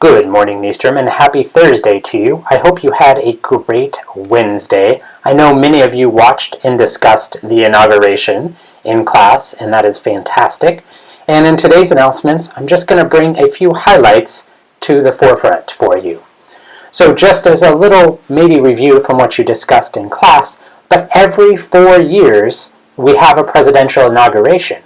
Good morning, Nystrom, and happy Thursday to you. I hope you had a great Wednesday. I know many of you watched and discussed the inauguration in class, and that is fantastic. And in today's announcements, I'm just going to bring a few highlights to the forefront for you. So just as a little maybe review from what you discussed in class, but every 4 years we have a presidential inauguration.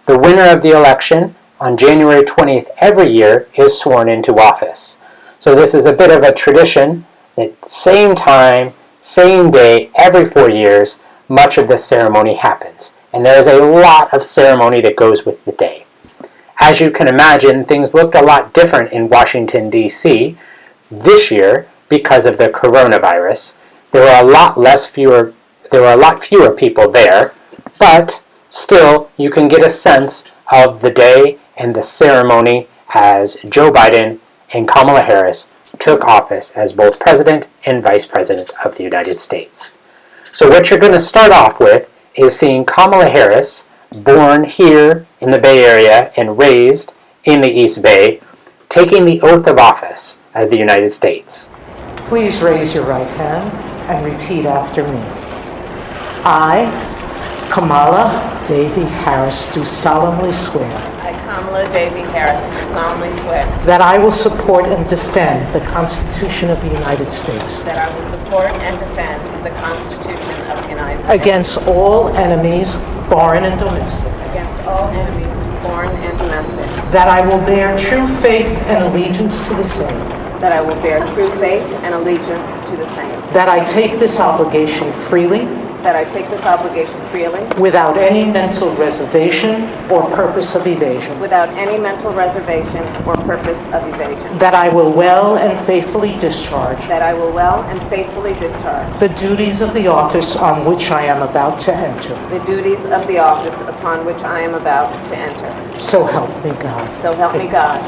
The winner of the election on January 20th every year is sworn into office. So this is a bit of a tradition that same time, same day, every 4 years, much of this ceremony happens. And there is a lot of ceremony that goes with the day. As you can imagine, things looked a lot different in Washington, D.C. this year because of the coronavirus. There were a lot fewer people there, but still you can get a sense of the day and the ceremony as Joe Biden and Kamala Harris took office as both President and Vice President of the United States. So what you're going to start off with is seeing Kamala Harris, born here in the Bay Area and raised in the East Bay, taking the oath of office of the United States. Please raise your right hand and repeat after me. I, Kamala Devi Harris, do solemnly swear I, Kamala Devi Harris, do solemnly swear that I will support and defend the Constitution of the United States that I will support and defend the Constitution of the United States against all enemies, foreign and domestic, against all enemies, foreign and domestic, that I will bear true faith and allegiance to the same, that I will bear true faith and allegiance to the same, that I take this obligation freely that I take this obligation freely without any mental reservation or purpose of evasion, without any mental reservation or purpose of evasion, that I will well and faithfully discharge that I will well and faithfully discharge the duties of the office on which I am about to enter. the duties of the office upon which I am about to enter. So help me God. So help me God.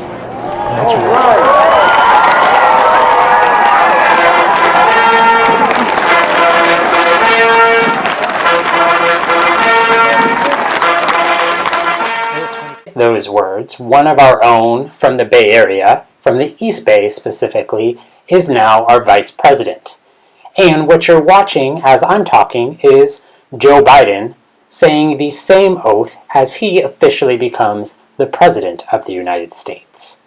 Those words, one of our own from the Bay Area, from the East Bay specifically, is now our Vice President. And what you're watching as I'm talking is Joe Biden saying the same oath as he officially becomes the President of the United States.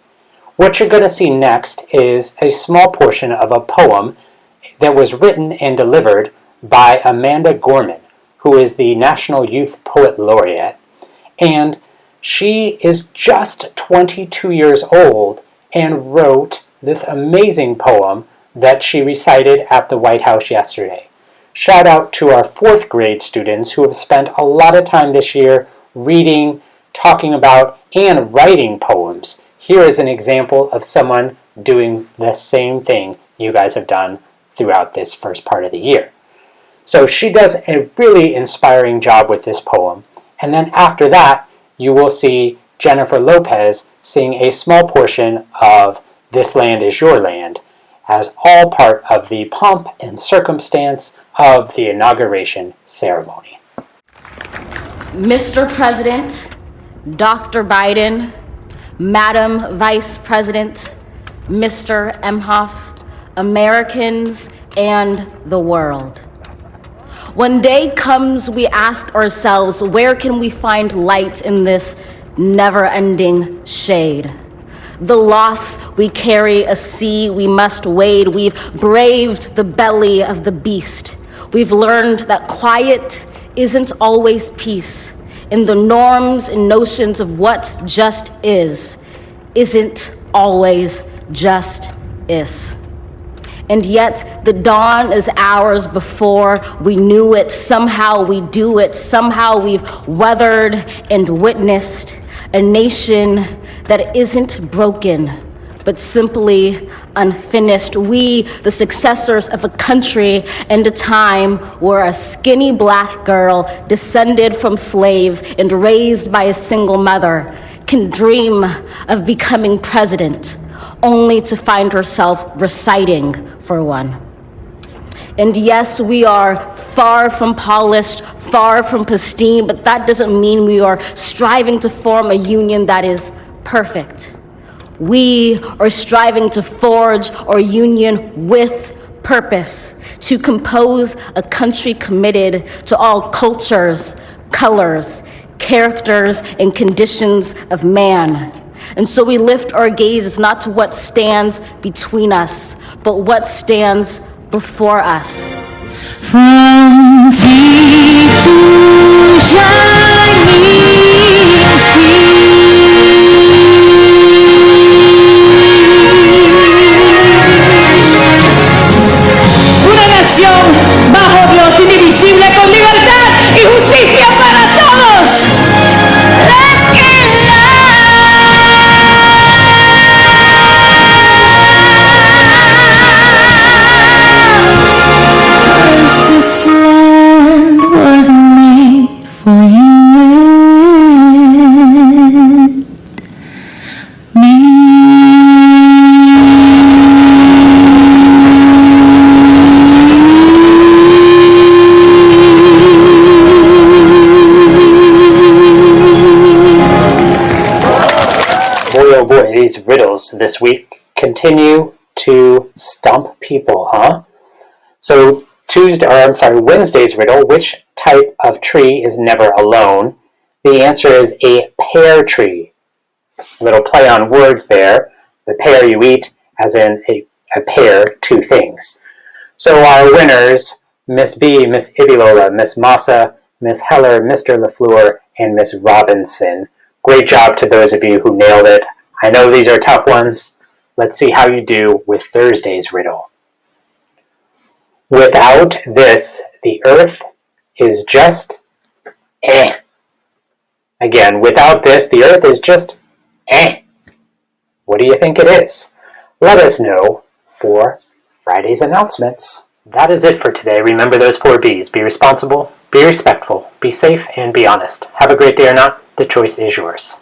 What you're going to see next is a small portion of a poem that was written and delivered by Amanda Gorman, who is the National Youth Poet Laureate, and she is just 22 years old and wrote this amazing poem that she recited at the White House yesterday. Shout out to our 4th grade students who have spent a lot of time this year reading, talking about, and writing poems. Here is an example of someone doing the same thing you guys have done throughout this first part of the year. So she does a really inspiring job with this poem, and then after that, you will see Jennifer Lopez sing a small portion of This Land Is Your Land as all part of the pomp and circumstance of the inauguration ceremony. Mr. President, Dr. Biden, Madam Vice President, Mr. Emhoff, Americans, and the world. When day comes, we ask ourselves, where can we find light in this never-ending shade? The loss we carry, a sea we must wade. We've braved the belly of the beast. We've learned that quiet isn't always peace, and the norms and notions of what just isn't always just is. And yet the dawn is hours before we knew it. Somehow we do it. Somehow we've weathered and witnessed a nation that isn't broken, but simply unfinished. We, the successors of a country and a time where a skinny black girl descended from slaves and raised by a single mother can dream of becoming president, only to find herself reciting for one. And yes, we are far from polished, far from pristine, but that doesn't mean we are striving to form a union that is perfect. We are striving to forge our union with purpose, to compose a country committed to all cultures, colors, characters, and conditions of man. And so we lift our gazes not to what stands between us, but what stands before us. From sea to shining sea. Una nación bajo Dios indivisible con libertad y justicia para todos. Let's get this land was made for you and me. Boy, oh boy, these riddles this week continue to stump people, huh? So Wednesday's riddle, which type of tree is never alone? The answer is a pear tree. A little play on words there. The pear you eat, as in a pear, two things. So our winners, Miss B, Miss Ibilola, Miss Massa, Miss Heller, Mr. LaFleur, and Miss Robinson. Great job to those of you who nailed it. I know these are tough ones. Let's see how you do with Thursday's riddle. Without this, the earth is just eh. Again, without this, the earth is just eh. What do you think it is? Let us know for Friday's announcements. That is it for today. Remember those 4 B's. Be responsible, be respectful, be safe, and be honest. Have a great day or not. The choice is yours.